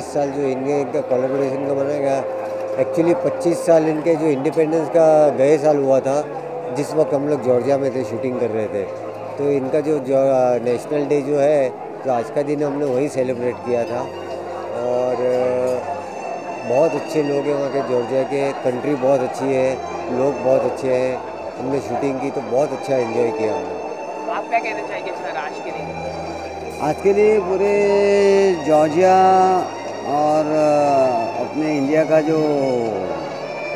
25 साल जो इनका कोलैबोरेशन का बनाएगा। एक्चुअली 25 साल इनके जो इंडिपेंडेंस का गए साल हुआ था, जिस वक्त हम लोग जॉर्जिया में थे, शूटिंग कर रहे थे। तो इनका जो नेशनल डे जो है, जो आज का दिन हमने वही सेलिब्रेट किया था। और बहुत अच्छे लोग हैं वहाँ के, जॉर्जिया के। कंट्री बहुत अच्छी है, लोग बहुत अच्छे हैं। हमने शूटिंग की तो बहुत अच्छा एंजॉय किया हमने। आप क्या कहना चाहेंगे सर आज के लिए? आज के लिए पूरे जॉर्जिया और अपने इंडिया का जो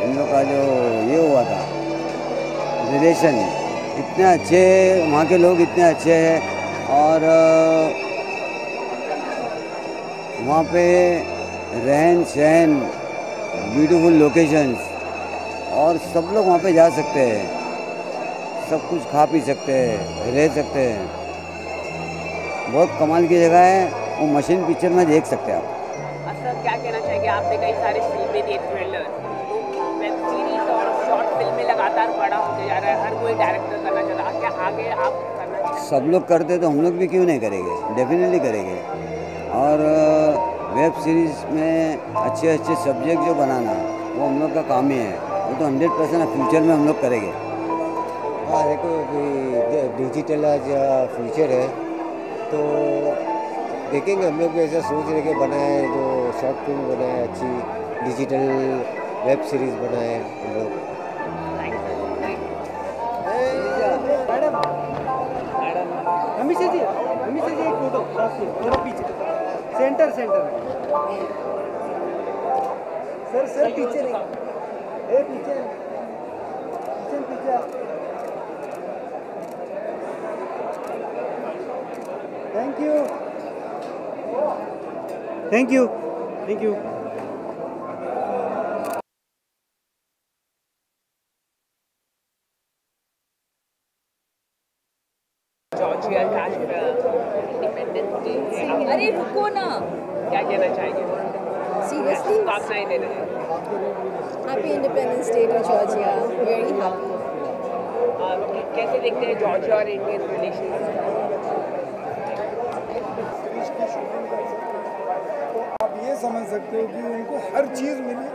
इन लोग का जो ये हुआ था रिलेशन, इतने अच्छे, वहाँ के लोग इतने अच्छे हैं। और वहाँ पे रहन सहन, ब्यूटीफुल लोकेशंस, और सब लोग वहाँ पे जा सकते हैं, सब कुछ खा पी सकते हैं, रह सकते हैं। बहुत कमाल की जगह है, वो मशीन पिक्चर में देख सकते हैं आप। सर क्या कहना चाहेंगे? आपने कई सारे फिल्में दी, थ्रिलर, तो वेब सीरीज और शॉर्ट फिल्में लगातार बड़ा होते जा रहा है, हर कोई डायरेक्टर करना चाहता है, क्या आगे आप करना चाहते हैं? सब लोग करते तो हम लोग भी क्यों नहीं करेंगे, डेफिनेटली करेंगे। और वेब सीरीज़ में अच्छे अच्छे सब्जेक्ट जो बनाना, वो हम लोग का काम ही है। वो तो 100% फ्यूचर में हम लोग करेंगे। हाँ, देखो डिजिटल आज फ्यूचर है, तो देखेंगे। हम लोग भी ऐसा सोच रहे कि बनाए, जो शॉर्ट फिल्म बनाए, अच्छी डिजिटल वेब सीरीज़ बनाए हम लोग। अमीशा जी, एक फोटो थोड़ा पीछे, सेंटर सर पीछे नहीं, पीछे थैंक यू। जॉर्जिया का इंडिपेंडेंस डे है, अरे रुको ना, क्या कहना चाहेंगे? सीरियसली शुभकामनाएं दे रहे हैं। Happy independence day to Georgia, very happy. कैसे देखते हैं जॉर्जिया और इंडियन रिलेशन? समझ सकते हो कि उनको हर चीज़ मिली,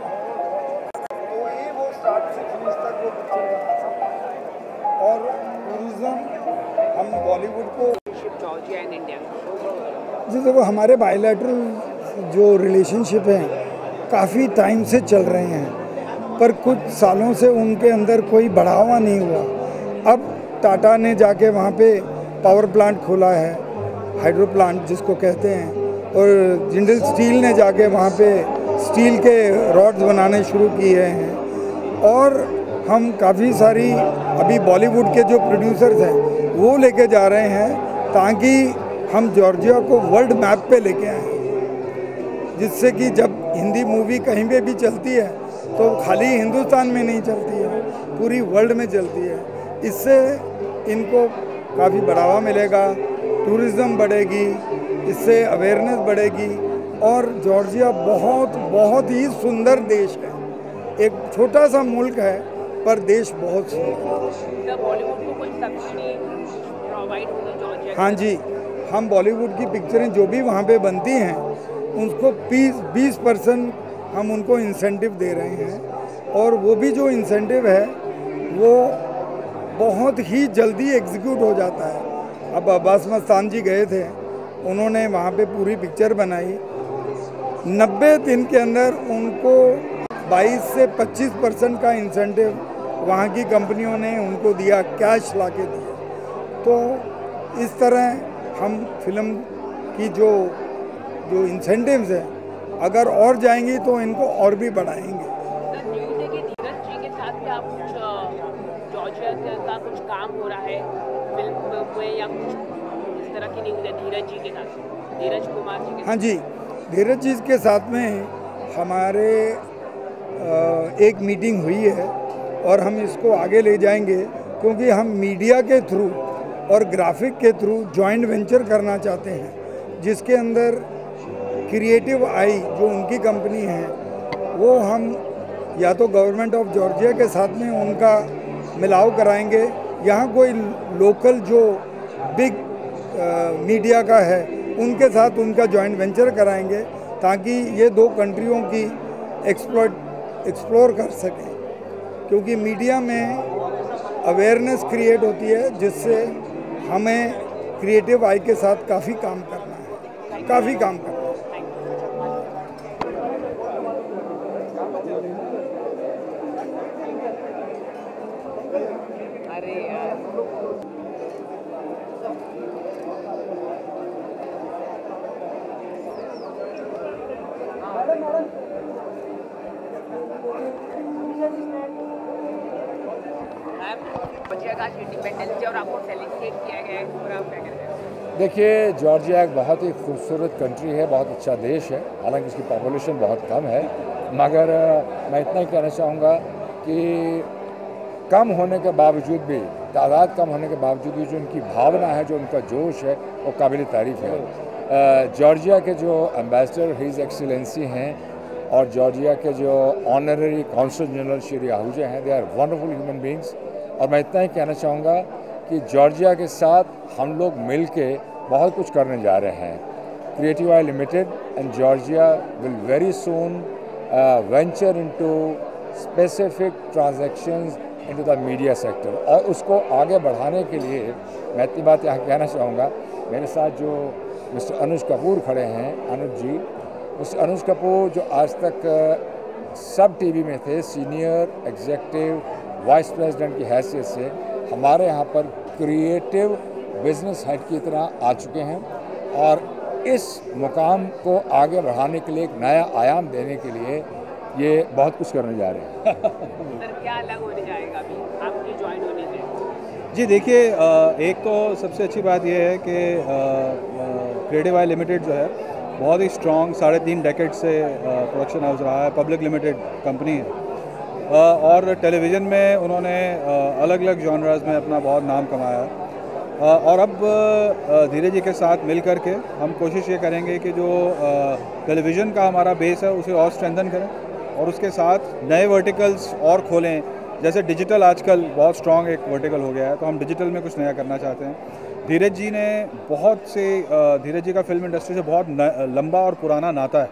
तो ये वो स्टार्ट से फिनिश तक वो पिक्चर बना सकते। और टूरिज़्म, हम बॉलीवुड को जॉर्जिया एंड इंडिया, जी देखो, हमारे बायलैटरल जो रिलेशनशिप हैं काफ़ी टाइम से चल रहे हैं, पर कुछ सालों से उनके अंदर कोई बढ़ावा नहीं हुआ। अब टाटा ने जाके वहाँ पे पावर प्लांट खोला है, हाइड्रो प्लांट जिसको कहते हैं, और जिंदल स्टील ने जाके वहाँ पे स्टील के रॉड्स बनाने शुरू किए हैं। और हम काफ़ी सारी अभी बॉलीवुड के जो प्रोड्यूसर्स हैं वो लेके जा रहे हैं, ताकि हम जॉर्जिया को वर्ल्ड मैप पे लेके आएँ, जिससे कि जब हिंदी मूवी कहीं पे भी चलती है तो खाली हिंदुस्तान में नहीं चलती है, पूरी वर्ल्ड में चलती है। इससे इनको काफ़ी बढ़ावा मिलेगा, टूरिज़्म बढ़ेगी, इससे अवेयरनेस बढ़ेगी। और जॉर्जिया बहुत ही सुंदर देश है, एक छोटा सा मुल्क है पर देश बहुत सुंदर। बॉलीवुड को कोई सब्सिडी प्रोवाइड होगी जॉर्जिया? हाँ जी, हम बॉलीवुड की पिक्चरें जो भी वहाँ पे बनती हैं उनको 20% हम उनको इंसेंटिव दे रहे हैं। और वो भी जो इंसेंटिव है वो बहुत ही जल्दी एग्जीक्यूट हो जाता है। अब अब्बास मस्तान जी गए थे, उन्होंने वहाँ पे पूरी पिक्चर बनाई, 90 दिन के अंदर उनको 22 से 25% का इंसेंटिव वहाँ की कंपनियों ने उनको दिया, कैश ला के दिया। तो इस तरह हम फिल्म की जो इंसेंटिव्स हैं अगर और जाएंगी तो इनको और भी बढ़ाएंगे। न्यूज़ है कि धीरज जी के साथ क्या कुछ जॉर्जिया का कुछ काम हो रहा है फिल्म में, या कुछ इस तरह की न्यूज़ है धीरज जी के साथ, धीरज कुमार जी के? हाँ जी, धीरज जी के साथ में हमारे एक मीटिंग हुई है और हम इसको आगे ले जाएंगे, क्योंकि हम मीडिया के थ्रू और ग्राफिक के थ्रू जॉइंट वेंचर करना चाहते हैं, जिसके अंदर क्रिएटिव आई जो उनकी कंपनी है वो हम या तो गवर्नमेंट ऑफ जॉर्जिया के साथ में उनका मिलाव कराएंगे, यहाँ कोई लोकल जो बिग मीडिया का है उनके साथ उनका जॉइंट वेंचर कराएंगे, ताकि ये दो कंट्रियों की एक्सप्लोर कर सकें, क्योंकि मीडिया में अवेयरनेस क्रिएट होती है जिससे हमें क्रिएटिव आई के साथ काफ़ी काम करना है, काफ़ी काम करना है। इंडिपेंडेंस डे और आपको सेलिब्रेट किया गया है, और आप क्या कहते हैं? देखिए, जॉर्जिया एक बहुत ही खूबसूरत कंट्री है, बहुत अच्छा देश है, हालांकि इसकी पॉपुलेशन बहुत कम है, मगर मैं इतना ही कहना चाहूँगा कि कम होने के बावजूद भी, तादाद कम होने के बावजूद भी जो उनकी भावना है, जो उनका जोश है, वो काबिल तारीफ़ है। जॉर्जिया के जो एम्बेसडर हिज एक्सीलेंसी हैं और जॉर्जिया के जो honorary consul general Shri Ahuja हैं, they are wonderful human beings. और मैं इतना ही कहना चाहूँगा कि जॉर्जिया के साथ हम लोग मिल के बहुत कुछ करने जा रहे हैं। Creative I limited and Georgia will very soon venture into specific transactions into the media sector, और उसको आगे बढ़ाने के लिए मैं इतनी बात यहाँ कहना चाहूँगा। मेरे साथ जो मिस्टर अनुज कपूर खड़े हैं, अनुज जी, मिस्टर अनुज कपूर जो आज तक सब टीवी में थे, सीनियर एग्जीक्यूटिव वाइस प्रेसिडेंट की हैसियत से हमारे यहाँ पर क्रिएटिव बिजनेस हेड की तरह आ चुके हैं, और इस मुकाम को आगे बढ़ाने के लिए एक नया आयाम देने के लिए ये बहुत कुछ करने जा रहे हैं। सर, क्या अलग होने जाएगा अभी आपके ज्वाइन होने से? जी देखिए, एक तो सबसे अच्छी बात यह है कि क्रिएटिव आई लिमिटेड जो है बहुत ही स्ट्रॉन्ग 3.5 डेकेड से प्रोडक्शन हाउस रहा है, पब्लिक लिमिटेड कंपनी है, और टेलीविज़न में उन्होंने अलग अलग जॉनराज में अपना बहुत नाम कमाया है। और अब धीरे जी के साथ मिल कर के हम कोशिश ये करेंगे कि जो टेलीविज़न का हमारा बेस है उसे और स्ट्रेंथन करें, और उसके साथ नए वर्टिकल्स और खोलें। जैसे डिजिटल आजकल बहुत स्ट्रॉन्ग एक वर्टिकल हो गया है, तो हम डिजिटल में कुछ नया करना चाहते हैं। धीरज जी ने धीरज जी का फिल्म इंडस्ट्री से बहुत लंबा और पुराना नाता है,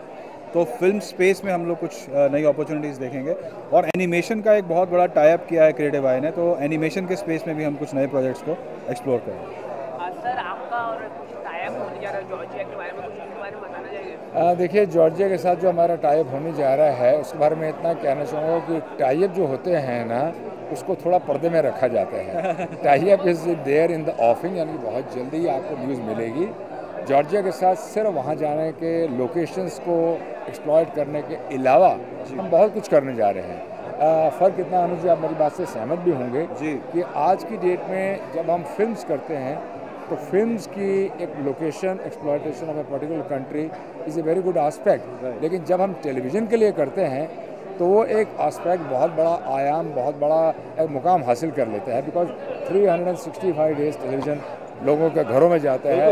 तो फिल्म स्पेस में हम लोग कुछ नई अपॉर्चुनिटीज़ देखेंगे। और एनिमेशन का एक बहुत बड़ा टाई अप किया है क्रिएटिव आई ने, तो एनिमेशन के स्पेस में भी हम कुछ नए प्रोजेक्ट्स को एक्सप्लोर करेंगे। सर, आपका और कुछ टाई अप होने जा रहा है जॉर्जिया के बारे में, कुछ इसके बारे में बताना चाहिए? देखिए, जॉर्जिया के साथ जो हमारा टाई अप होने जा रहा है उसके बारे में इतना कहना चाहूँगा कि टाई अप जो होते हैं ना, उसको थोड़ा पर्दे में रखा जाता है। Tie up is there in the offing, यानी कि बहुत जल्दी आपको न्यूज़ मिलेगी। जॉर्जिया के साथ सिर्फ वहाँ जाने के लोकेशंस को एक्सप्लॉइट करने के अलावा हम बहुत कुछ करने जा रहे हैं। फ़र्क इतना, अनुज जी आप मेरी बात से सहमत भी होंगे जी, कि आज की डेट में जब हम फिल्म्स करते हैं तो फिल्म्स की एक location exploitation of a particular country is a very good aspect, लेकिन जब हम टेलीविज़न के लिए करते हैं तो वो एक आस्पेक्ट बहुत बड़ा आयाम, बहुत बड़ा एक मुकाम हासिल कर लेता है, बिकॉज 365 डेज टेलीविज़न लोगों के घरों में जाता है,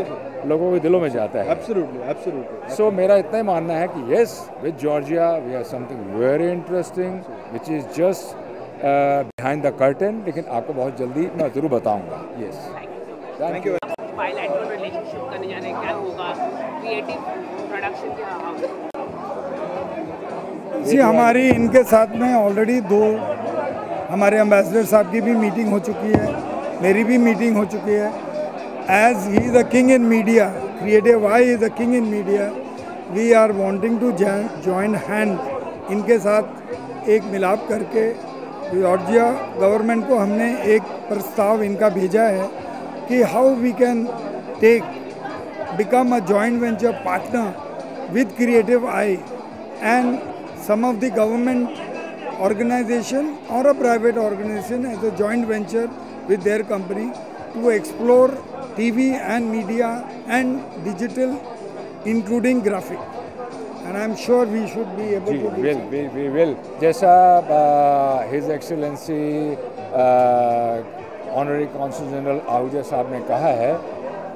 लोगों के दिलों में जाता है। Absolutely, absolutely. सो मेरा इतना ही मानना है कि yes, with Georgia we have something very interesting which is just behind the curtain, लेकिन आपको बहुत जल्दी मैं ज़रूर बताऊंगा। Yes, thank you. Bilateral relationship करने जा रहे हैं, क्या होगा क्रिएटिव प्रोडक्शन के जी? हमारी इनके साथ में ऑलरेडी 2 हमारे एम्बेसडर साहब की भी मीटिंग हो चुकी है, मेरी भी मीटिंग हो चुकी है। As he is a king in media, Creative Eye is a king in media, we are wanting to join hand इनके साथ एक मिलाप करके जॉर्जिया गवर्नमेंट को हमने एक प्रस्ताव इनका भेजा है कि how we can become a joint venture partner with Creative Eye and some of the government organization or a private organization as a joint venture with their company to explore TV and media and digital, including graphic, and I'm sure we should be able to. We will. जैसा His Excellency Honorary Counsel General Ahuja साहब ने कहा है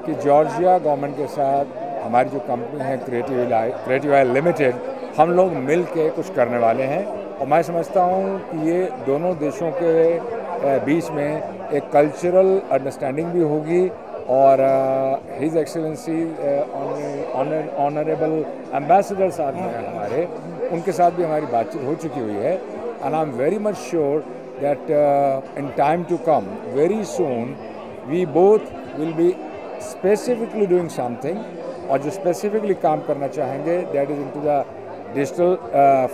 कि Georgia government के साथ हमारी जो कंपनी है क्रिएटिव आई लिमिटेड, हम लोग मिल के कुछ करने वाले हैं, और मैं समझता हूँ कि ये दोनों देशों के बीच में एक कल्चरल अंडरस्टैंडिंग भी होगी और हिज एक्सेलेंसी ऑनरेबल एम्बेसडर साहब हैं हमारे, उनके साथ भी हमारी बातचीत हो चुकी हुई है। And I am very much sure that in time to come very soon we both will be specifically doing something, और जो स्पेसिफिकली काम करना चाहेंगे that is into the digital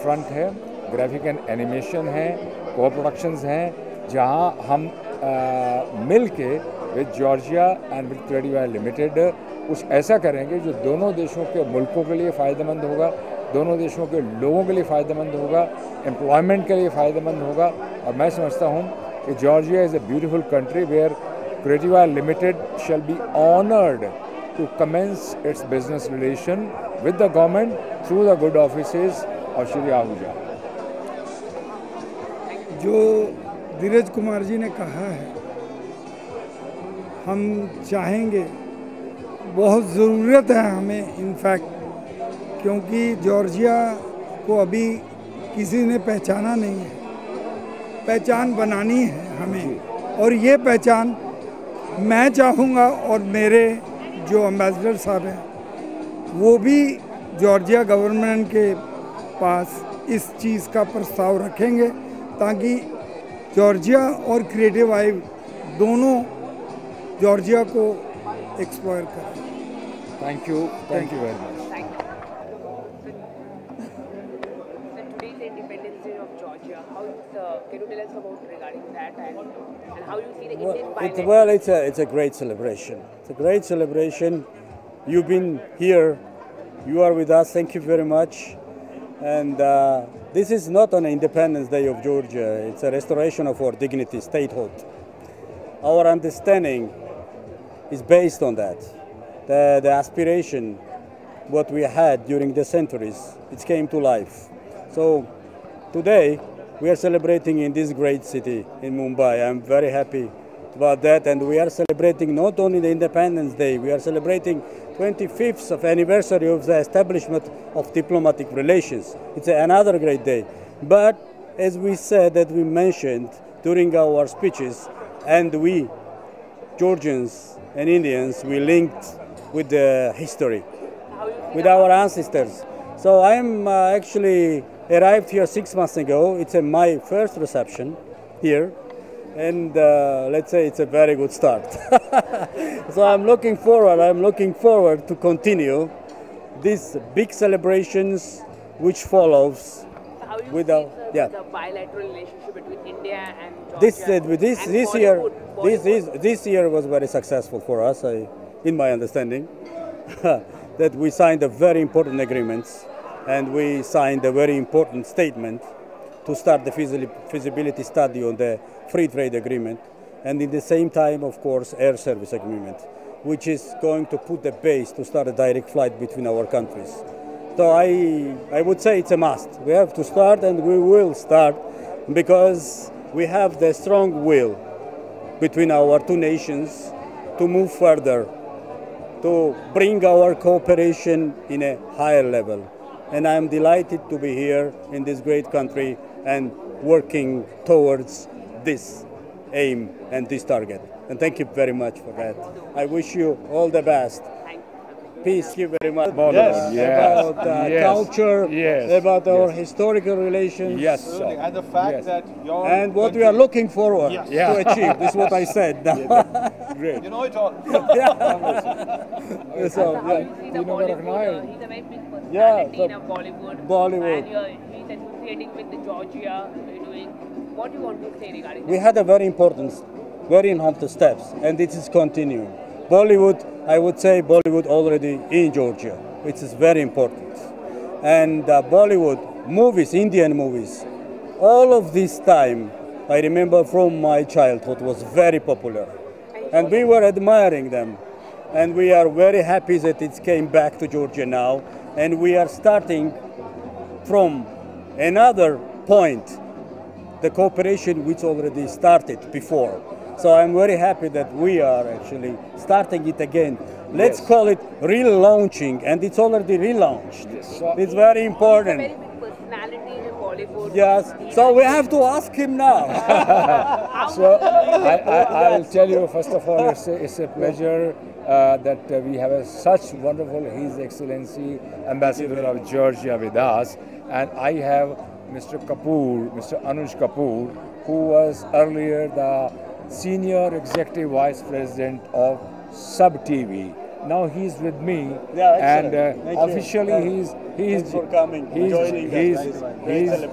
front है, ग्राफिक एंड एनिमेशन है, को प्रोडक्शंस हैं, जहां हम मिल के with Georgia and with Credivai limited कुछ ऐसा करेंगे जो दोनों देशों के मुल्कों के लिए फ़ायदेमंद होगा, दोनों देशों के लोगों के लिए फ़ायदेमंद होगा, एम्प्लॉयमेंट के लिए फ़ायदेमंद होगा। और मैं समझता हूँ कि Georgia is a beautiful country where Credivai limited shall be honoured to commence its business relation with the government through the good offices और श्री आहूजा। जो धीरज कुमार जी ने कहा है, हम चाहेंगे, बहुत ज़रूरत है हमें इनफैक्ट, क्योंकि जॉर्जिया को अभी किसी ने पहचाना नहीं है, पहचान बनानी है हमें, और ये पहचान मैं चाहूँगा और मेरे जो एम्बेसडर साहब हैं वो भी जॉर्जिया गवर्नमेंट के पास इस चीज़ का प्रस्ताव रखेंगे, ताकि जॉर्जिया और क्रिएटिव आई दोनों जॉर्जिया को एक्सप्लोर करें। Thank you very much. Today's Independence Day of Georgia. Can you tell us about regarding that and how you see the Indian bilateral? It's a great celebration. It's a great celebration. You've been here. You are with us. Thank you very much. And this is not an Independence Day of Georgia. It's a restoration of our dignity, statehood. Our understanding is based on that. The aspiration, what we had during the centuries, it came to life. So today we are celebrating in this great city in Mumbai. I'm very happy about that, and we are celebrating not only the Independence Day, we are celebrating 25th of anniversary of the establishment of diplomatic relations. It's another great day. But as we said, that we mentioned during our speeches, and we Georgians and Indians, we linked with the history, with our ancestors. So I am actually arrived here 6 months ago. It's my first reception here, and let's say it's a very good start. So I'm looking forward to continue these big celebrations which follows. How you with see the bilateral relationship between India and Georgia? This year was very successful for us, in my understanding, that we signed a very important agreements, and we signed a very important statement to start the feasibility study on the free trade agreement, and in the same time, of course, air service agreement, which is going to put the base to start a direct flight between our countries. So I would say it's a must. We have to start, and we will start, because we have the strong will between our two nations to move further, to bring our cooperation in a higher level. And I am delighted to be here in this great country and working towards this aim and this target. And thank you very much for that. I wish you all the best. Peace. Thank you very much. About culture, about our historical relations. Yes, And the fact that your And what we are looking forward to achieve. This is what I said. great. You know it all. So, He's a very big personality in Bollywood. And he's associating with the Georgia. What do you want to say regarding that? we had a very important steps, and it is continuing. Bollywood, I would say Bollywood already in Georgia, which is very important. And Bollywood movies, Indian movies, all of this time, I remember from my childhood, was very popular. And we were admiring them. And we are very happy that it came back to Georgia now. And we are starting from another point, the cooperation which already started before. So I'm very happy that we are actually starting it again. Let's call it relaunching, and it's already relaunched. It's very important. He's a very big personality in Bollywood. Bollywood. Yes, so we have to ask him now. So I will tell you, first of all, it's a pleasure that we have such wonderful His Excellency Ambassador of Georgia with us, and I have Mr. Kapoor, Mr. Anuj Kapoor, who was earlier the Senior Executive Vice President of Sub TV. Now he's with me, and officially he's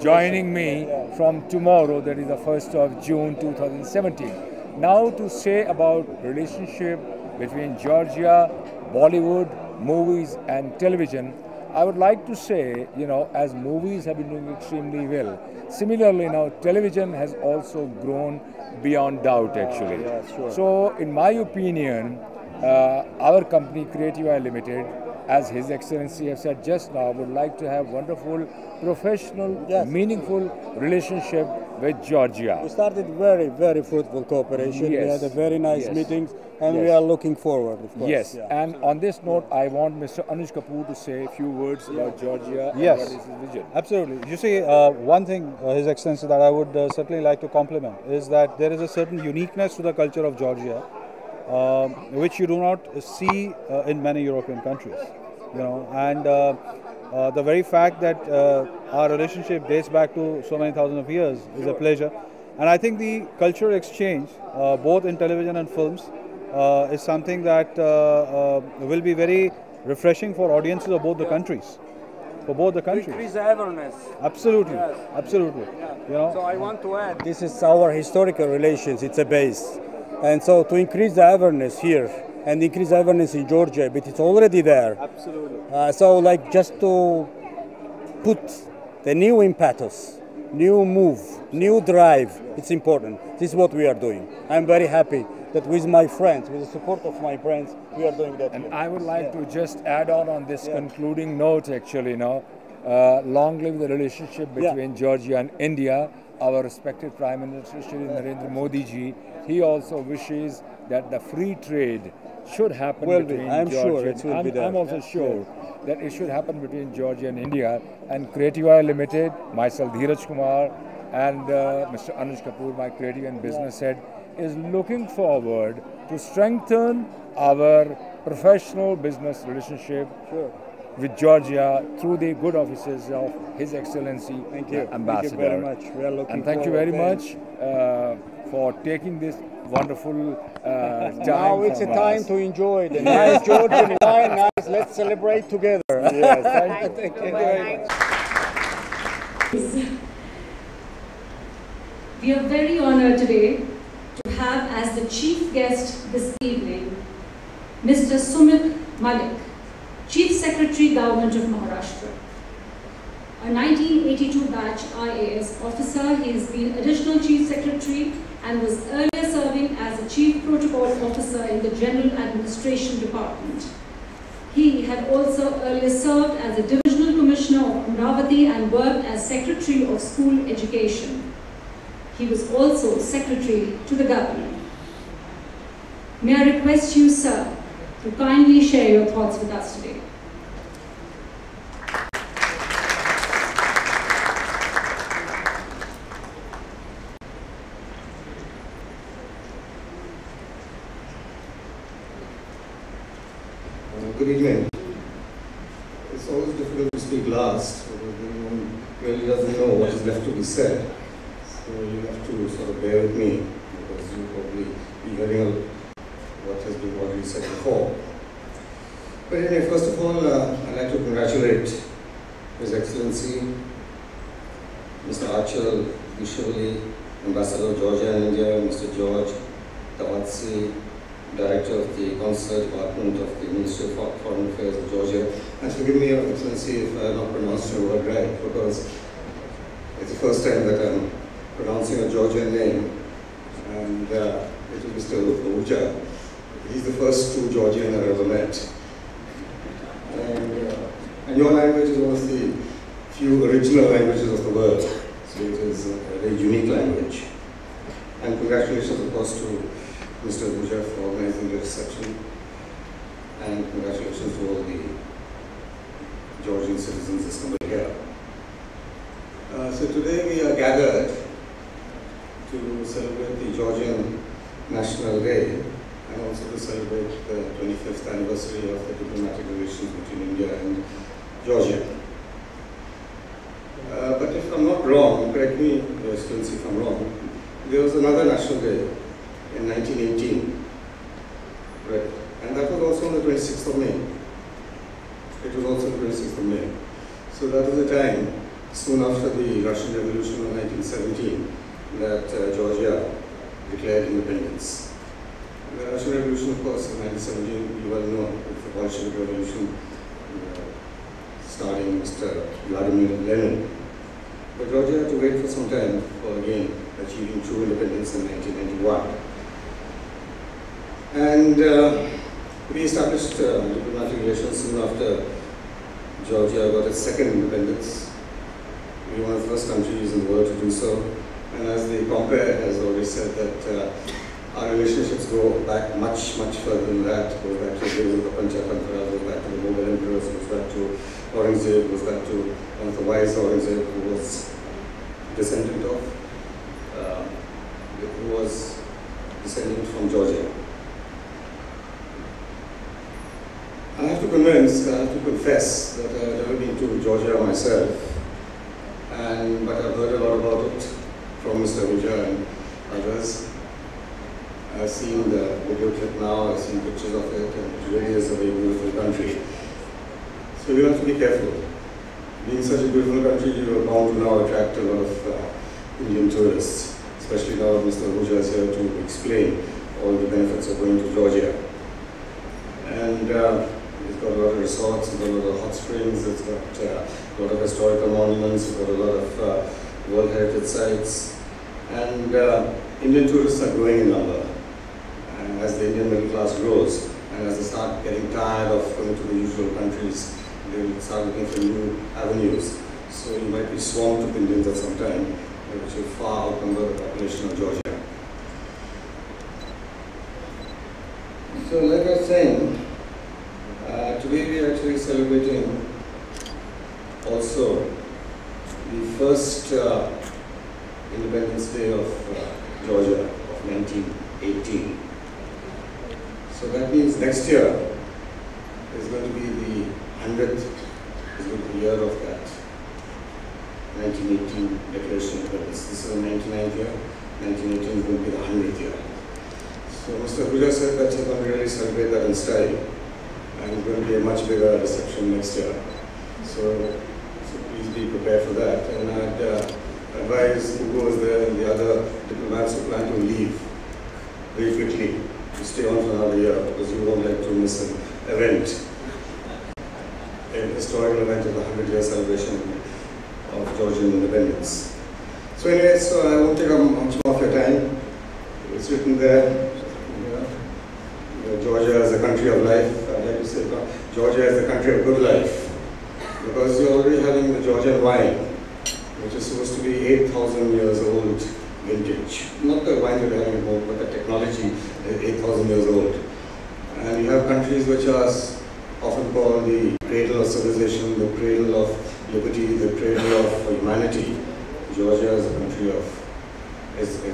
joining me from tomorrow, that is the 1st of June 2017. Now to say about relationship between Georgia, Bollywood, movies and television, I would like to say, you know, as movies have been doing extremely well, similarly now television has also grown beyond doubt actually. So in my opinion, our company Creative Limited, as His Excellency has said just now, would like to have wonderful, professional, meaningful relationship with Georgia. We started very fruitful cooperation. We had a very nice meetings, and we are looking forward, of course. Yes, and on this note, I want Mr. Anuj Kapoor to say a few words about Georgia and Yes, what is his vision. absolutely. You see, one thing, His Excellency, that I would certainly like to compliment is that there is a certain uniqueness to the culture of Georgia, which you do not see in many European countries, you know, and the very fact that our relationship dates back to so many thousands of years is a pleasure. And I think the cultural exchange, both in television and films, is something that will be very refreshing for audiences of both the countries. For both the countries. Increase the awareness. Absolutely, absolutely. You know. So I want to add, this is our historical relations, it's a base. And so to increase the awareness here and increase awareness in Georgia, but it's already there. Absolutely. So like just to put the new impetus, new move, new drive, it's important. This is what we are doing. I'm very happy that with my friends, with the support of my friends, we are doing that. And I would like to just add on this concluding note actually now, long live the relationship between Georgia and India. Our respected Prime Minister Shri Narendra Modi ji, he also wishes that the free trade should happen between Georgia and I'm also sure that it should happen between Georgia and India. And Creative Limited, myself Dheeraj Kumar and Mr. Anuj Kapoor, my creative and business head, is looking forward to strengthen our professional business relationship with Georgia through the good offices of His Excellency Ambassador. Thank you very much. We are looking and thank you very much for taking this wonderful time. Now it's a time to enjoy the nice Georgian wine. Nice, let's celebrate together. Yes, thank you very much. We are very honored today to have as the chief guest this evening Mr. Sumit Malik, Chief Secretary, Government of Maharashtra. A 1982 batch IAS officer, he has been Additional Chief Secretary and was earlier serving as a Chief Protocol Officer in the General Administration Department. He had also earlier served as a Divisional Commissioner of Amravati and worked as Secretary of School Education. He was also Secretary to the Governor. May I request you, sir, to kindly share your thoughts with us today. Good evening. It's always difficult to speak last because one really doesn't know what is left to be said. So you have to sort of bear with me because you'll probably be hearing what has been already said before. But anyway, first of all, I'd like to congratulate His Excellency Mr. Archil, Dzuliashvili, Ambassador of Georgia and India, Mr. George Tamatsi, Director of the Counsel Department of the Ministry of Foreign Affairs of Georgia. And forgive me, Your Excellency, if I have not pronounced your word right, because it's the first time that I'm pronouncing a Georgian name. And it is Mr. Ahuja. He's the first true Georgian I've ever met. And your language is one of the few original languages of the world. So it is a very unique language. And congratulations, of course, to Mr. Ahuja for organizing the reception, and congratulations to all the Georgian citizens assembled here. So today we are gathered to celebrate the Georgian National Day and also to celebrate the 25th anniversary of the diplomatic relations between India and Georgia. But if I'm not wrong, correct me, Your Excellency, if I'm wrong, there was another National Day in 1918, right? And that was also on the 26th of May. It was also the 26th of May. So that was the time, soon after the Russian Revolution of 1917, that Georgia declared independence. The Russian Revolution, of course, in 1917, you well know, it's the Bolshevik Revolution, starting Mr. Vladimir Lenin. But Georgia had to wait for some time for again achieving true independence in 1991. And we established diplomatic relations soon after Georgia got its second independence. We were one of the first countries in the world to do so. And as the compare has already said that our relationships go back much, much further than that. Goes back to the days of the Panchatantra, goes back to the Mughal emperors, goes back to Aurangzeb, goes back to one of the wise Aurangzeb who was descendant from Georgia. I have to confess that I've never been to Georgia myself, but I've heard a lot about it from Mr. Ahuja and others. I've seen the video clip now, I've seen pictures of it, and it really is a very beautiful country. So you have to be careful. Being such a beautiful country, you are bound to now attract a lot of Indian tourists, especially now Mr. Ahuja is here to explain all the benefits of going to Georgia. And it's got a lot of resorts, it's got a lot of hot springs, it's got a lot of historical monuments, it's got a lot of World Heritage sites. And Indian tourists are growing in number. And as the Indian middle class grows, and as they start getting tired of going to the usual countries, they will start looking for new avenues. So you might be swamped with Indians at some time, which will far outnumber the population of Georgia. So like I was saying, today we are actually celebrating also the first Independence Day of Georgia of 1918. So that means next year is going to be the 100th year of that 1918 Declaration of Independence. This is the 99th year, 1918 is going to be the 100th year. So Mr. Ahuja said that he's going to really celebrate that in style, and it's going to be a much bigger reception next year. So please be prepared for that. And I'd advise who goes there and the other diplomats who plan to leave very quickly to stay on for another year, because you won't like to miss an event, an historical event of the 100-year celebration of Georgian independence. So anyway, so I won't take up much more of your time. It's written there. Georgia is a country of life. I'd like to say Georgia is the country of good life, because you're already having the Georgian wine, which is supposed to be 8,000 years old vintage. Not the wine that we're having at home, but the technology is 8,000 years old. And you have countries which are often called the cradle of civilization, the cradle of liberty, the cradle of humanity. Georgia is a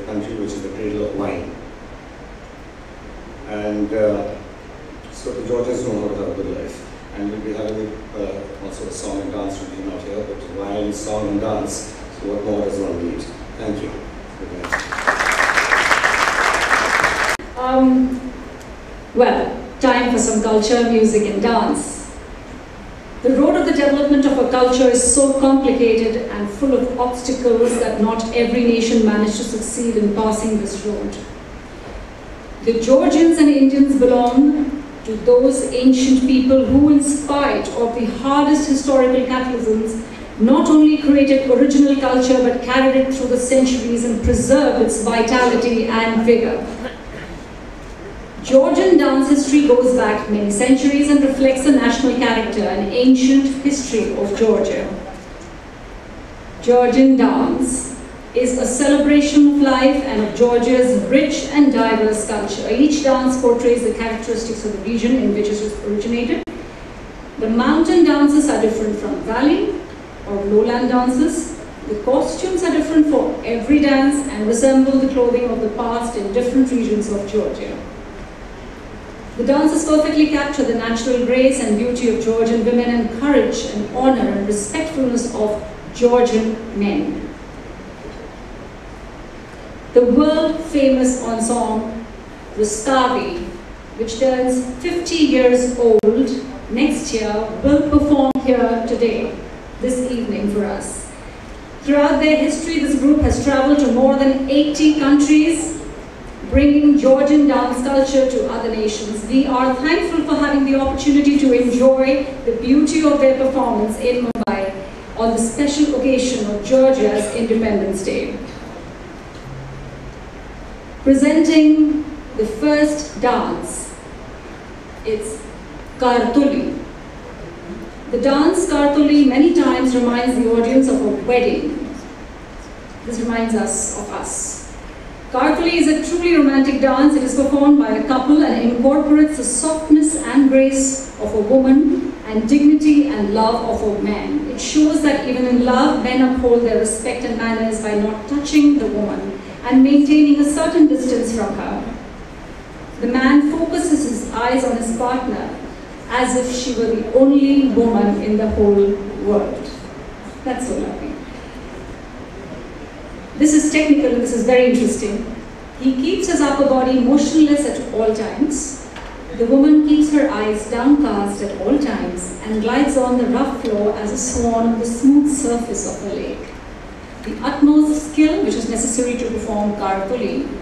country which is the cradle of wine. And so the Georgians know how to have a good life. And we'll be having also a song and dance routine out here, but wine, song and dance, so what more does one need? Thank you. Good night. Well, time for some culture, music and dance. The road of the development of a culture is so complicated and full of obstacles that not every nation managed to succeed in passing this road. The Georgians and Indians belong to those ancient people who, in spite of the hardest historical cataclysms, not only created original culture but carried it through the centuries and preserved its vitality and vigor. Georgian dance history goes back many centuries and reflects the national character and ancient history of Georgia. Georgian dance is a celebration of life and of Georgia's rich and diverse culture. Each dance portrays the characteristics of the region in which it originated. The mountain dances are different from valley or lowland dances. The costumes are different for every dance and resemble the clothing of the past in different regions of Georgia. The dances perfectly capture the natural grace and beauty of Georgian women and courage and honor and respectfulness of Georgian men. The world-famous ensemble Rustavi, which turns 50 years old next year, will perform here today, this evening for us. Throughout their history, this group has traveled to more than 80 countries, bringing Georgian dance culture to other nations. We are thankful for having the opportunity to enjoy the beauty of their performance in Mumbai on the special occasion of Georgia's Independence Day. Presenting the first dance, it's Kartuli. The dance Kartuli many times reminds the audience of a wedding. This reminds us of us. Kartuli is a truly romantic dance. It is performed by a couple and incorporates the softness and grace of a woman and dignity and love of a man. It shows that even in love, men uphold their respect and manners by not touching the woman and maintaining a certain distance from her. The man focuses his eyes on his partner as if she were the only woman in the whole world. That's so lovely. This is technical and this is very interesting. He keeps his upper body motionless at all times. The woman keeps her eyes downcast at all times and glides on the rough floor as a swan on the smooth surface of a lake. The utmost skill which is necessary to perform Kartuli.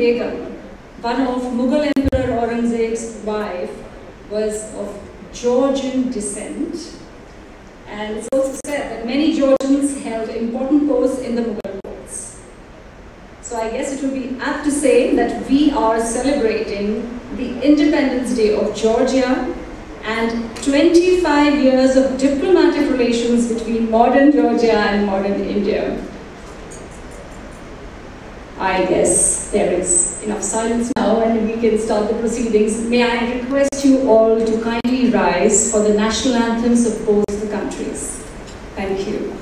Begum, one of Mughal Emperor Aurangzeb's wife, was of Georgian descent, and it's also said that many Georgians held important posts in the Mughal courts. So I guess it would be apt to say that we are celebrating the Independence Day of Georgia and 25 years of diplomatic relations between modern Georgia and modern India. I guess there is enough silence now and we can start the proceedings. May I request you all to kindly rise for the national anthems of both the countries. Thank you.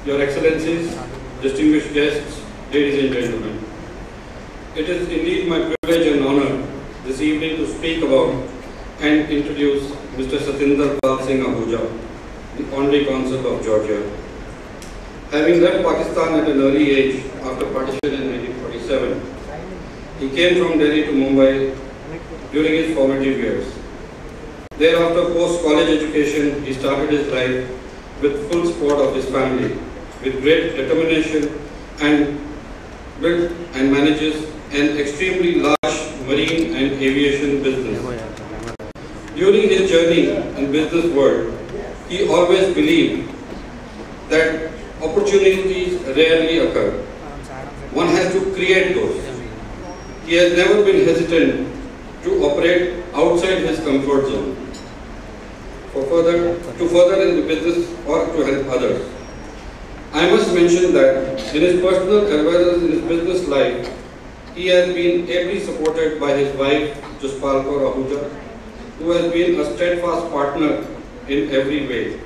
Your Excellencies, distinguished guests, ladies and gentlemen. It is indeed my privilege and honor this evening to speak about and introduce Mr. Satinder Singh Ahuja, the Honorary Consul of Georgia. Having left Pakistan at an early age after partition in 1947, he came from Delhi to Mumbai during his formative years. Thereafter, post-college education, he started his life with full support of his family, with great determination, and built and manages an extremely large marine and aviation business. During his journey in business world, he always believed that opportunities rarely occur. One has to create those. He has never been hesitant to operate outside his comfort zone to further in the business or to help others. I must mention that in his personal as well as in his business life, he has been ably supported by his wife, Ahuja, who has been a steadfast partner in every way.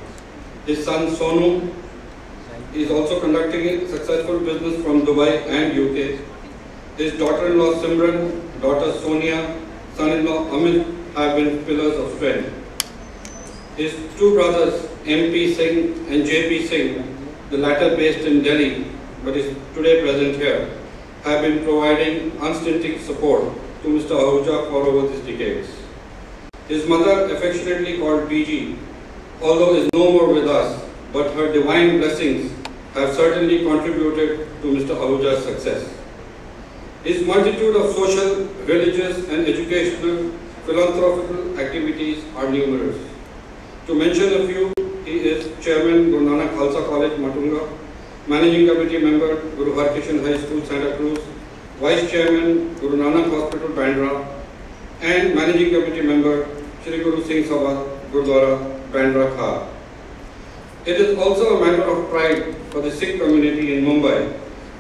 His son Sonu is also conducting a successful business from Dubai and UK. His daughter-in-law Simran, daughter Sonia, son-in-law Amit have been pillars of strength. His two brothers, MP Singh and JP Singh, the latter based in Delhi but is today present here, have been providing unstinting support to Mr. Ahuja for over these decades. His mother, affectionately called BG, although is no more with us, but her divine blessings have certainly contributed to Mr. Ahuja's success. His multitude of social, religious and educational, philanthropical activities are numerous. To mention a few, he is Chairman Guru Nanak Khalsa College, Matunga, Managing Committee Member, Guru Harkishan High School, Santa Cruz, Vice Chairman, Guru Nanak Hospital, Bandra, and Managing Committee Member, Shri Guru Singh Sabha, Gurdwara, Bandra Khar. It is also a matter of pride for the Sikh community in Mumbai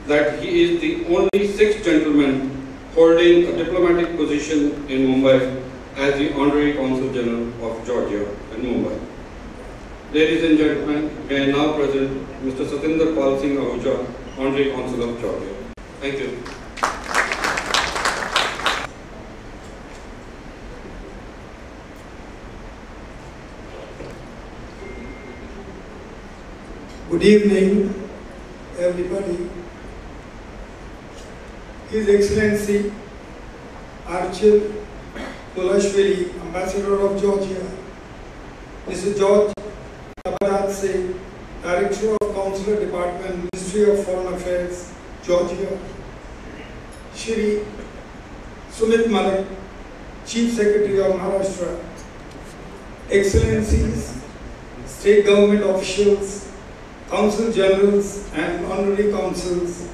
that he is the only Sikh gentleman holding a diplomatic position in Mumbai as the Honorary Consul General of Georgia in Mumbai. Ladies and gentlemen, may I now present Mr. Satinder Singh Ahuja, Honorary Consul of Georgia. Thank you. Good evening, everybody. His Excellency Archil, Dzuliashvili, Ambassador of Georgia, Mr. George Abhas, Director of Consular Department, Ministry of Foreign Affairs, Georgia, Shri Sumit Malik, Chief Secretary of Maharashtra, Excellencies, State Government officials, Counsel Generals and Honorary Consuls,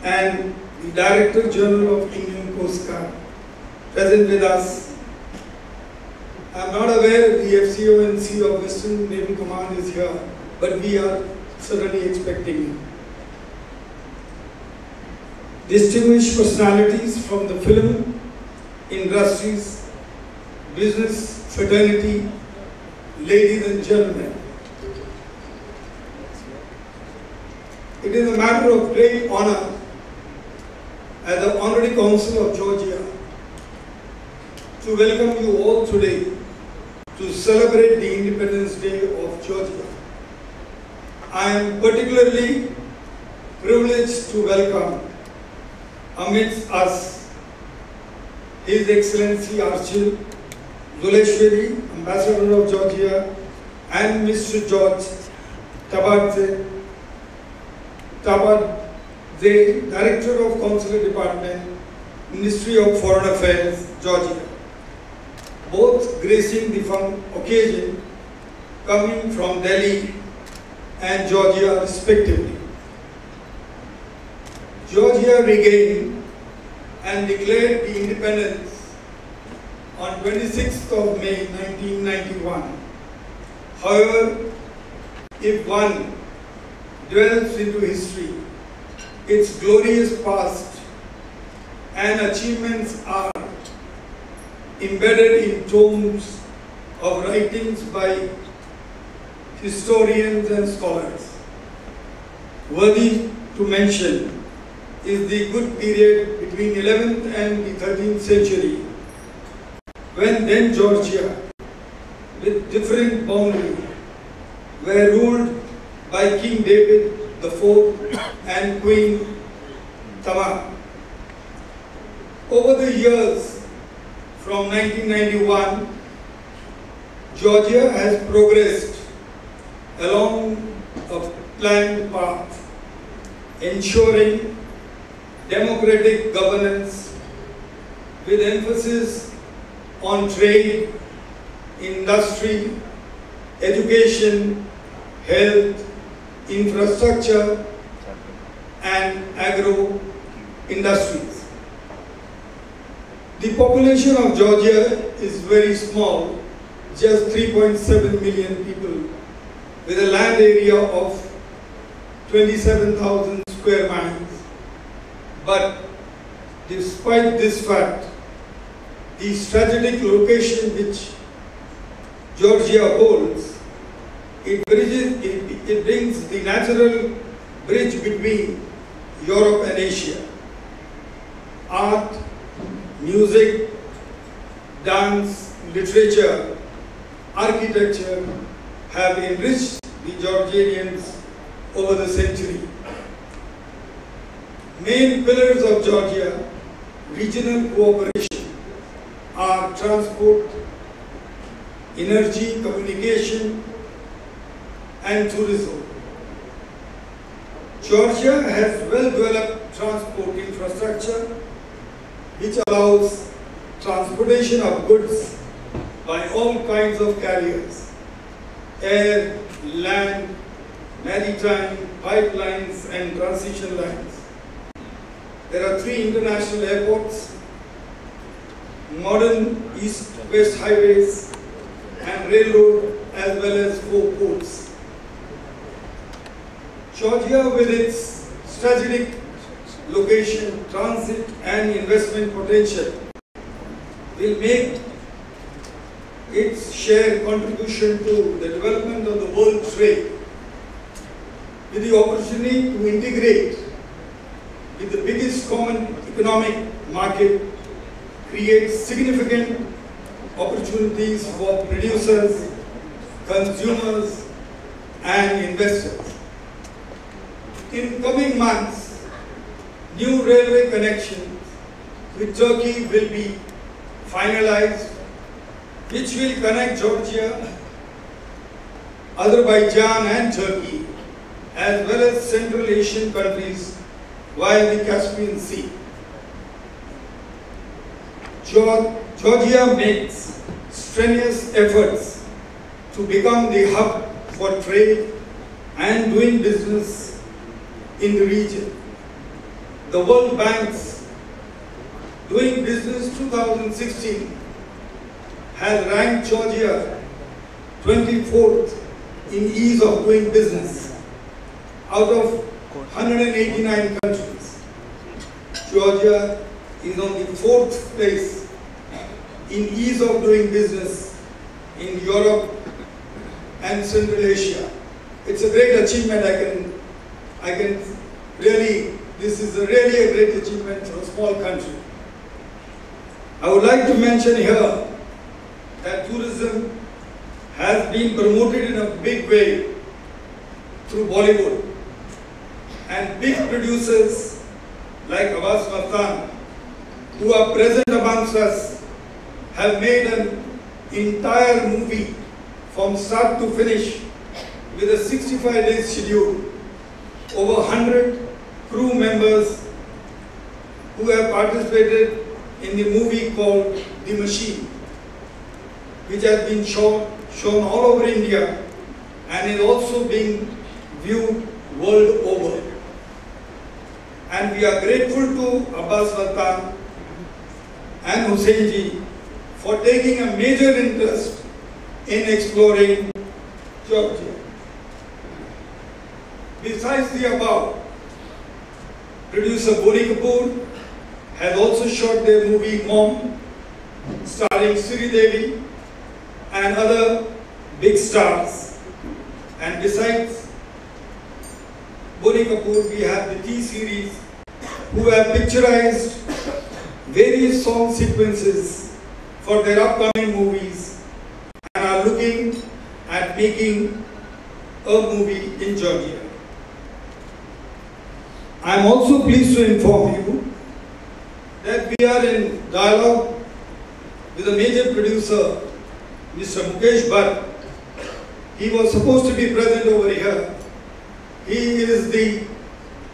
and the Director General of Indian Coast Guard present with us. I am not aware if the FCONC of Western Naval Command is here, but we are certainly expecting him. Distinguished personalities from the film, industries, business, fraternity, ladies and gentlemen. It is a matter of great honor as the Honorary Consul of Georgia to welcome you all today to celebrate the Independence Day of Georgia. I am particularly privileged to welcome amidst us His Excellency Archil, Dzuliashvili, Ambassador of Georgia, and Mr. George Tabadze, the Director of Consular Department, Ministry of Foreign Affairs, Georgia, both gracing the occasion coming from Delhi and Georgia respectively. Georgia regained and declared the independence on 26th of May 1991. However, if one dwells into history, its glorious past and achievements are embedded in tomes of writings by historians and scholars. Worthy to mention is the good period between 11th and the 13th century, when then Georgia, with different boundaries, were ruled by King David IV and Queen Tamar. Over the years, from 1991, Georgia has progressed along a planned path, ensuring democratic governance with emphasis on trade, industry, education, health, infrastructure, and agro industries. The population of Georgia is very small, just 3.7 million people, with a land area of 27,000 square miles. But despite this fact, the strategic location which Georgia holds, it brings the natural bridge between Europe and Asia. Art, music, dance, literature, architecture have enriched the Georgians over the century. Main pillars of Georgia regional cooperation are transport, energy, communication, and tourism. Georgia has well-developed transport infrastructure which allows transportation of goods by all kinds of carriers: air, land, maritime, pipelines, and transition lines. There are 3 international airports, modern east-west highways, and railroad, as well as 4 ports. Georgia, with its strategic location, transit, and investment potential, will make its share contribution to the development of the world trade, with the opportunity to integrate with the biggest common economic market, create significant opportunities for producers, consumers, and investors. In coming months, new railway connections with Turkey will be finalized, which will connect Georgia, Azerbaijan, and Turkey, as well as Central Asian countries via the Caspian Sea. Georgia makes strenuous efforts to become the hub for trade and doing business in the region. The World Bank's Doing Business 2016 has ranked Georgia 24th in ease of doing business out of 189 countries. Georgia is on the 4th place in ease of doing business in Europe and Central Asia. It's a great achievement. I can really, this is really a great achievement for a small country. I would like to mention here that tourism has been promoted in a big way through Bollywood, and big producers like Abhas, Mastan, who are present amongst us, have made an entire movie from start to finish with a 65-day schedule, over 100 crew members who have participated in the movie called The Machine, which has been shown all over India and is also being viewed world over. And we are grateful to Abhas Mastan and Hussain ji for taking a major interest in exploring Georgia. Besides the above, producer Bolly Kapoor has also shot their movie Mom, starring Sri Devi and other big stars. And besides Bolly Kapoor, we have the T-series who have picturized various song sequences for their upcoming movies and are looking at making a movie in Georgia. I am also pleased to inform you that we are in dialogue with a major producer, Mr. Mukesh Bhatt. He was supposed to be present over here. He is the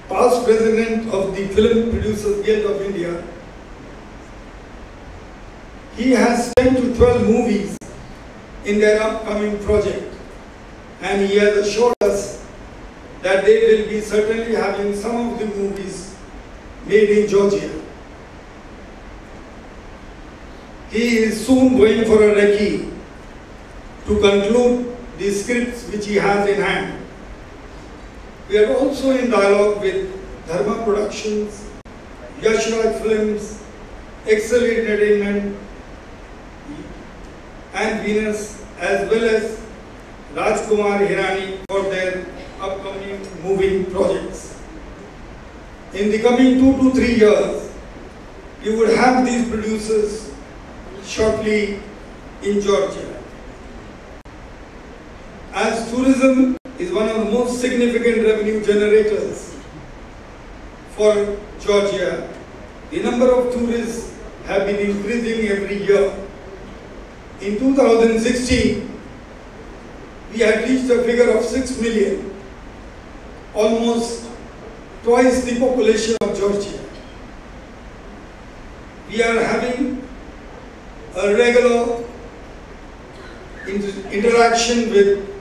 past president of the Film Producers Guild of India. He has 10 to 12 movies in their upcoming project, and he has assured us that they will be certainly having some of the movies made in Georgia. He is soon going for a recce to conclude the scripts which he has in hand. We are also in dialogue with Dharma Productions, Yashraj Films, Excel Entertainment, and Venus, as well as Rajkumar Hirani for their upcoming moving projects. In the coming 2 to 3 years, you would have these producers shortly in Georgia. As tourism is one of the most significant revenue generators for Georgia, the number of tourists have been increasing every year. In 2016, we had reached a figure of 6 million, almost twice the population of Georgia. We are having a regular interaction with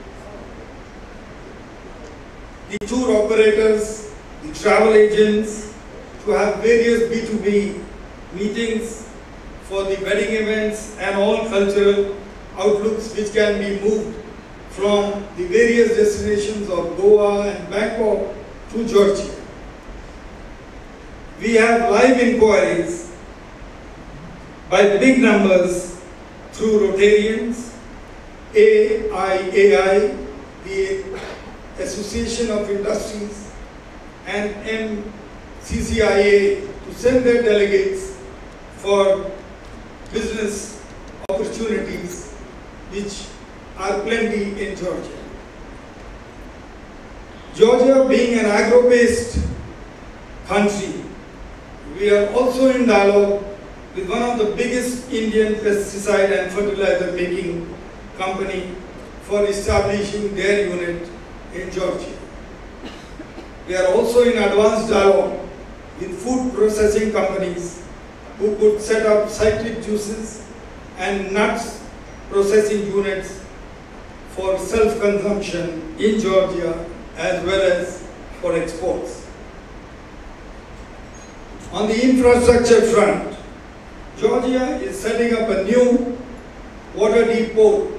the tour operators, the travel agents, to have various B2B meetings for the wedding events and all cultural outlooks which can be moved from the various destinations of Goa and Bangkok to Georgia. We have live inquiries by big numbers through Rotarians, AIAI, the Association of Industries, and MCCIA to send their delegates for business opportunities which are plenty in Georgia. Georgia being an agro-based country, we are also in dialogue with one of the biggest Indian pesticide and fertilizer making company for establishing their unit in Georgia. We are also in advanced dialogue with food processing companies who could set up citric juices and nuts processing units for self-consumption in Georgia as well as for exports. On the infrastructure front, Georgia is setting up a new water depot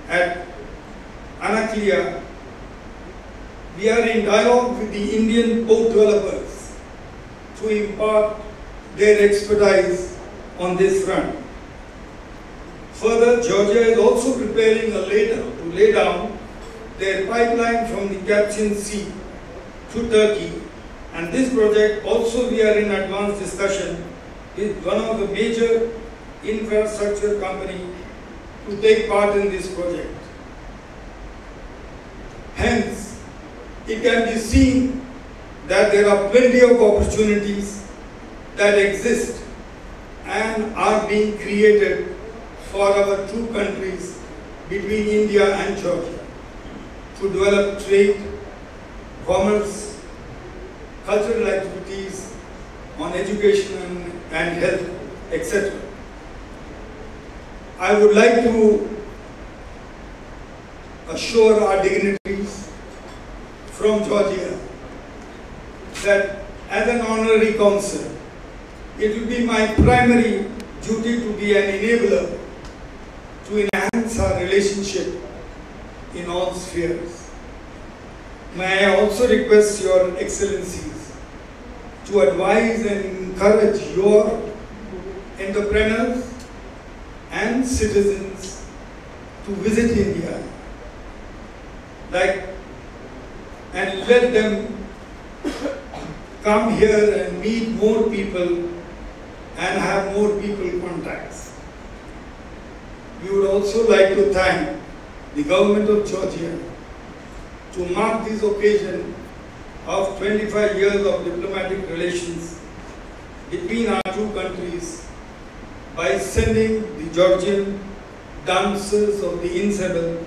at Anaklia. We are in dialogue with the Indian port developers to impart their expertise on this front. Further, Georgia is also preparing to lay down their pipeline from the Caspian Sea to Turkey, and this project also we are in advanced discussion with one of the major infrastructure company to take part in this project. Hence, it can be seen that there are plenty of opportunities that exist and are being created for our two countries between India and Georgia to develop trade, commerce, cultural activities, on education and health, etc. I would like to assure our dignitaries from Georgia that as an honorary counsel, it will be my primary duty to be an enabler to enhance our relationship in all spheres. May I also request your excellencies to advise and encourage your entrepreneurs and citizens to visit India, and let them come here and meet more people and have more people contacts. We would also like to thank the government of Georgia to mark this occasion of 25 years of diplomatic relations between our two countries by sending the Georgian dancers of the Ensemble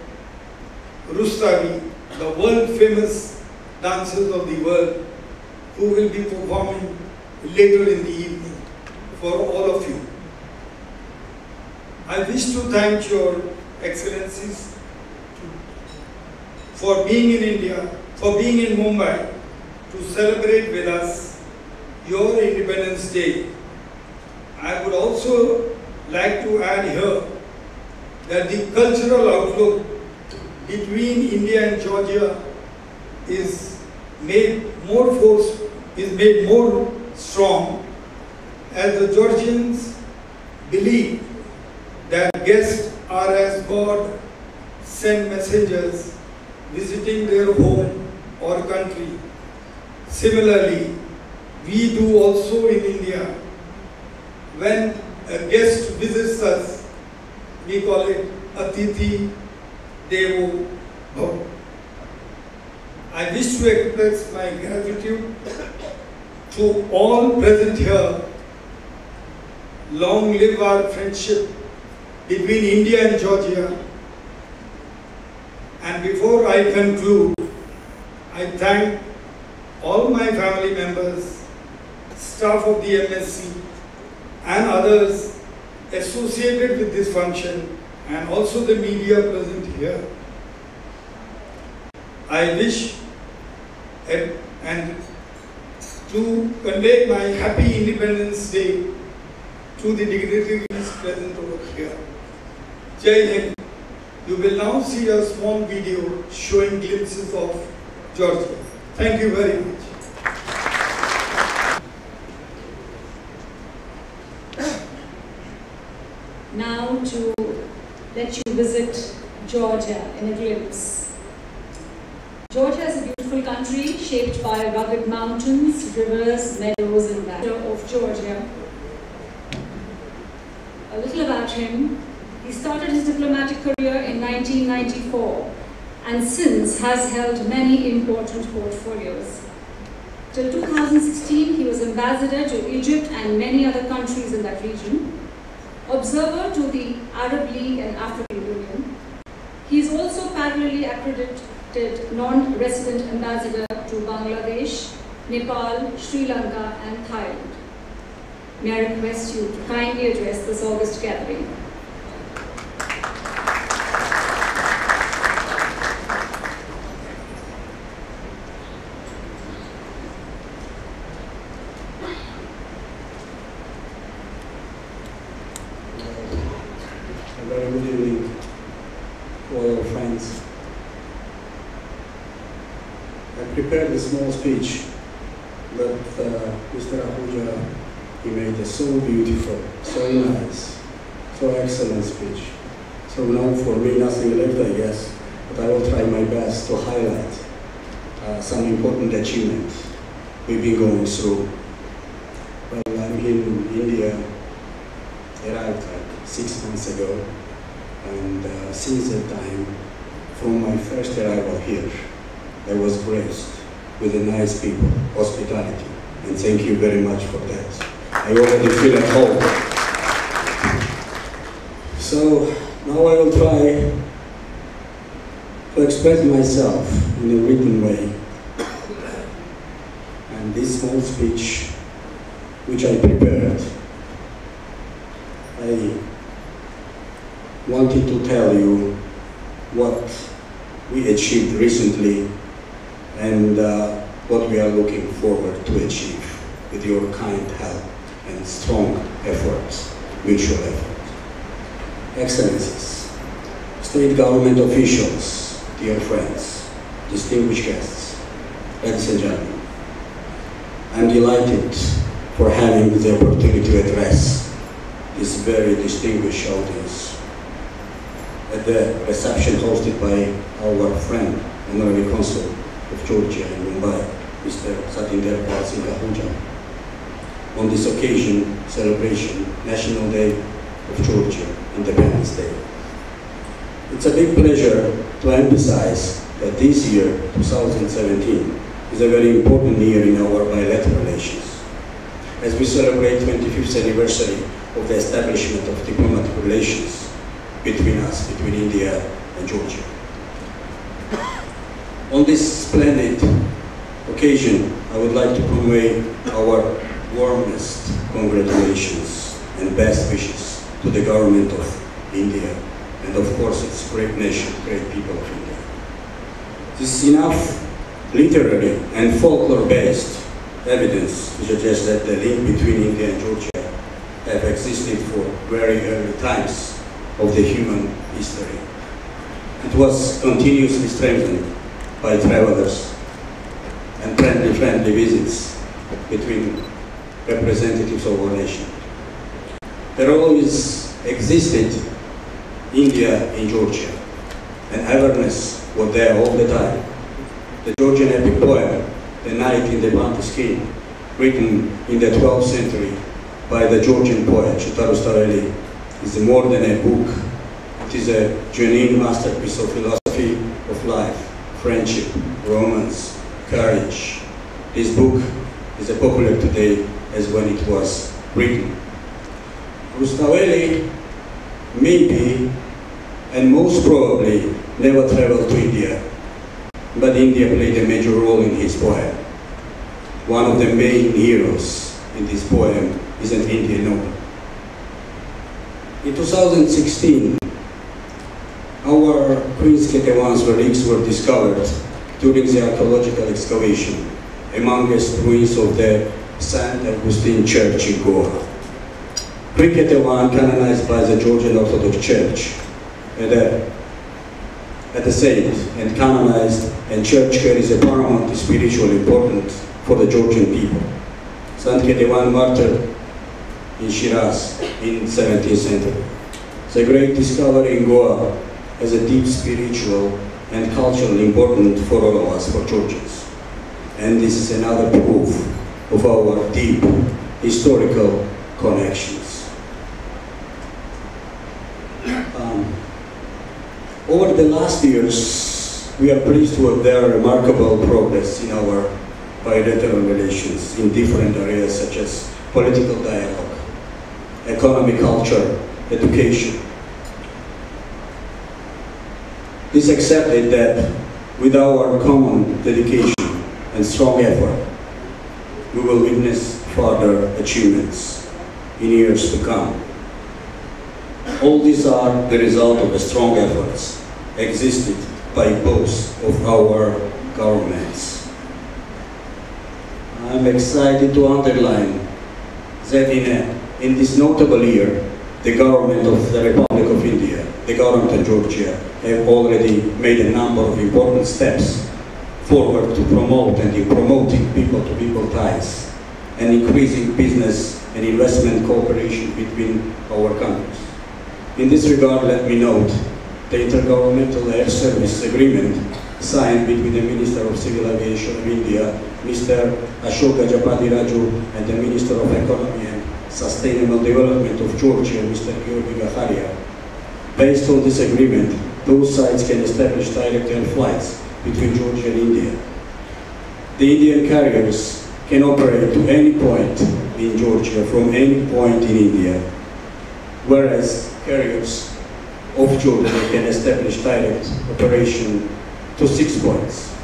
Rustavi, the world famous dancers of the world, who will be performing later in the evening for all of you. I wish to thank your excellencies for being in India, for being in Mumbai to celebrate with us your Independence Day. I would also like to add here that the cultural outlook between India and Georgia is made more strong as the Georgians believe that guests are as God sent messengers visiting their home or country. Similarly, we do also in India. When a guest visits us, we call it Atithi Devo Bhava. I wish to express my gratitude to all present here. Long live our friendship between India and Georgia. And before I conclude, I thank all my family members, staff of the MSc, and others associated with this function, and also the media present here. I wish and to convey my happy Independence Day to the dignitaries present over here. Jai Hind. You will now see a small video showing glimpses of Georgia. Thank you very much. Now to let you visit Georgia in a glimpse. Georgia is a beautiful country shaped by rugged mountains, rivers, meadows, and valleys of Georgia. A little about him. He started his diplomatic career in 1994 and since has held many important portfolios. Till 2016, he was ambassador to Egypt and many other countries in that region, observer to the Arab League and African Union. He is also parallelly accredited non-resident ambassador to Bangladesh, Nepal, Sri Lanka, and Thailand. May I request you to kindly address this august gathering. Very good evening to all our friends. I prepared a small speech, but Mr. Ahuja, he made a so beautiful, so nice, so excellent speech. So now for me nothing left, I guess, but I will try my best to highlight some important achievements we've been going through. Well, I'm in India, arrived like 6 months ago, and since that time, from my first arrival here, I was graced with the nice people, hospitality, and thank you very much for that. I already feel at home. So now I will try to express myself in a written way. And And this small speech, which I prepared, I wanted to tell you what we achieved recently and what we are looking forward to achieve with your kind help and strong efforts, mutual effort. Excellencies, state government officials, dear friends, distinguished guests, ladies and gentlemen, I'm delighted for having the opportunity to address this very distinguished audience at the reception hosted by our friend, Honorary Counsel of Georgia in Mumbai, Mr. Satinder Singh Ahuja. On this occasion, celebration, National Day of Georgia, Independence Day. It's a big pleasure to emphasize that this year, 2017, is a very important year in our bilateral relations, as we celebrate 25th anniversary of the establishment of diplomatic relations between us, between India and Georgia. On this splendid occasion, I would like to convey our warmest congratulations and best wishes to the government of India and of course its great nation, great people of India. This is enough literary and folklore-based evidence to suggest that the link between India and Georgia have existed for very early times of the human history. It was continuously strengthened by travelers and friendly visits between representatives of our nation. There always existed India in Georgia, and awareness was there all the time. The Georgian epic poem, The Night in the Bounty Skin, written in the 12th century by the Georgian poet Chutarustareli, is more than a book. It is a genuine masterpiece of philosophy of life, friendship, romance, courage. This book is as popular today as when it was written. Rustaveli maybe and most probably never traveled to India, but India played a major role in his poem. One of the main heroes in this poem is an Indian noble. In 2016, our Queen's Ketewan's relics were discovered during the archaeological excavation amongst ruins of the St. Augustine Church in Goa. Queen Ketewan, canonized by the Georgian Orthodox Church, at the saint and canonized, and church carries a paramount spiritual importance for the Georgian people. Saint Ketewan martyred in Shiraz in 17th century. The great discovery in Goa has a deep spiritual and cultural importance for all of us, for Georgians. And this is another proof of our deep historical connections. Over the last years, we are pleased to observe remarkable progress in our bilateral relations in different areas such as political dialogue, economic, culture, education. It is accepted that with our common dedication and strong effort, we will witness further achievements in years to come. All these are the result of the strong efforts existed by both of our governments. I'm excited to underline that in this notable year, the government of the Republic of India, the government of Georgia, have already made a number of important steps forward to promote and in promoting people-to-people ties and increasing business and investment cooperation between our countries. In this regard, let me note the Intergovernmental Air Service Agreement signed between the Minister of Civil Aviation of India, Mr. Ashok Gajapati Raju, and the Minister of Economy and Sustainable Development of Georgia, Mr. Georgi Gacharia. Based on this agreement, both sides can establish direct air flights between Georgia and India. The Indian carriers can operate to any point in Georgia from any point in India, whereas carriers of Georgia can establish direct operation to 6 points,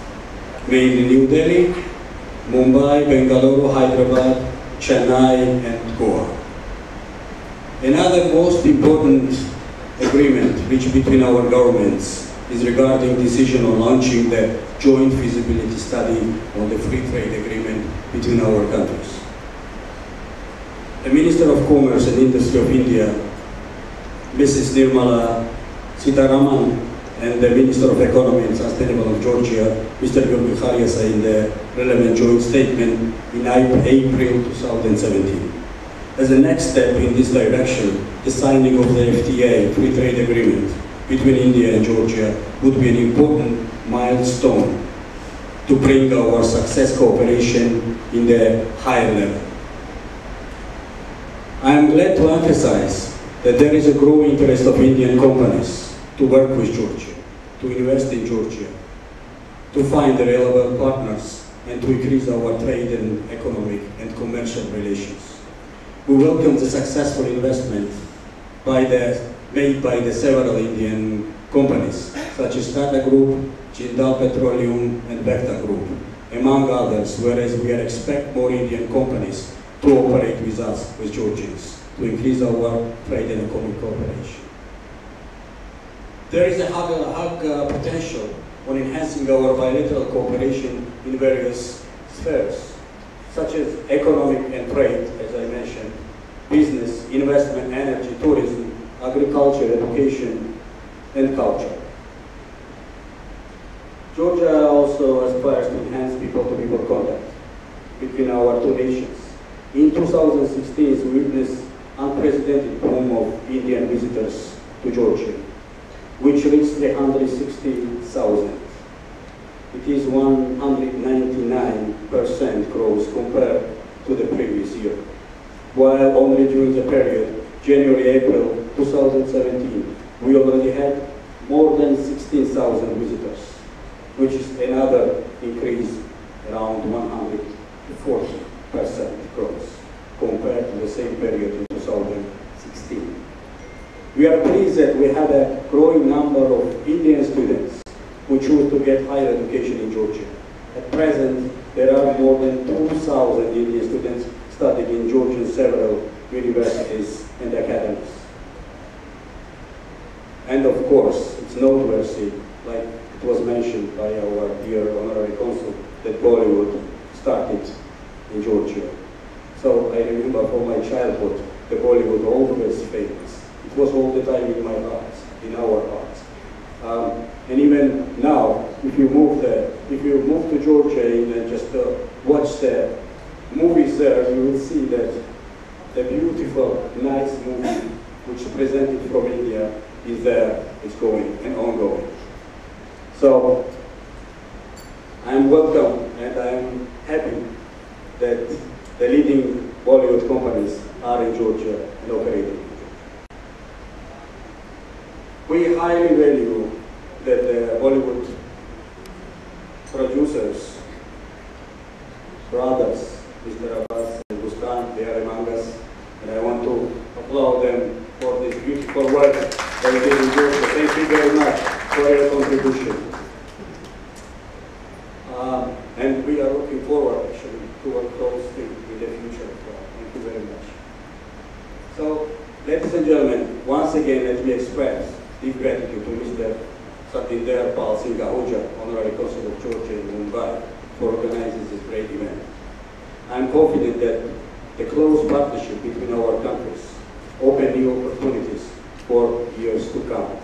mainly New Delhi, Mumbai, Bengaluru, Hyderabad, Chennai, and Goa. Another most important agreement reached between our governments is regarding decision on launching the joint feasibility study on the free trade agreement between our countries. The Minister of Commerce and Industry of India, Mrs. Nirmala Sitaraman, and the Minister of Economy and Sustainable of Georgia, Mr. Georgi Khariasa, in the relevant joint statement in April 2017. As a next step in this direction, the signing of the FTA, Free Trade Agreement, between India and Georgia would be an important milestone to bring our success cooperation in the higher level. I am glad to emphasize that there is a growing interest of Indian companies to work with Georgia, to invest in Georgia, to find relevant partners, and to increase our trade and economic and commercial relations. We welcome the successful investment made by the several Indian companies, such as Tata Group, Jindal Petroleum, and Bechtel Group, among others, whereas we expect more Indian companies to operate with us, with Georgians, to increase our trade and economic cooperation. There is a high potential on enhancing our bilateral cooperation in various spheres, such as economic and trade, as I mentioned, business, investment, energy, tourism, agriculture, education, and culture. Georgia also aspires to enhance people-to-people contact between our two nations. In 2016, we witnessed unprecedented boom of Indian visitors to Georgia, which reached 360,000. It is 199% growth compared to the previous year, while only during the period January-April 2017, we already had more than 16,000 visitors, which is another increase around 140% growth compared to the same period in 2016. We are pleased that we have a growing number of Indian students who choose to get higher education in Georgia. At present, there are more than 2,000 Indian students studying in Georgia's several universities and academies. And of course, it's noteworthy, like it was mentioned by our dear Honorary Counsel, that Bollywood started in Georgia. So I remember from my childhood, the Bollywood always famous. It was all the time in my heart, in our hearts. And even now, if you move to Georgia and just watch the movies there, you will see that the beautiful, nice movie which is presented from India is there, it's going and ongoing. So I'm welcome and I'm happy that the leading Bollywood companies are in Georgia and operating. We highly value that the Bollywood producers, brothers, Mr. Abhas and Mastan, they are among us, and I want to applaud them for this beautiful work that they did in Georgia. Thank you very much for your contribution. And we are looking forward, actually, to work closely in the future. Thank you very much. So, ladies and gentlemen, once again, let me express deep gratitude to Mr. Satinder, Singh, Ahuja, Honorary Counsel of Georgia in Mumbai, for organizing this great event. I am confident that the close partnership between our countries open new opportunities for years to come.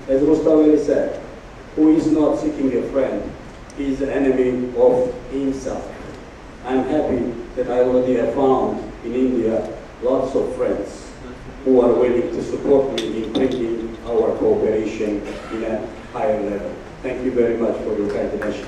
As Rustaveli said, who is not seeking a friend, he is an enemy of himself. I am happy that I already have found in India lots of friends who are willing to support me in bringing our cooperation in a higher level. Thank you very much for your kind attention.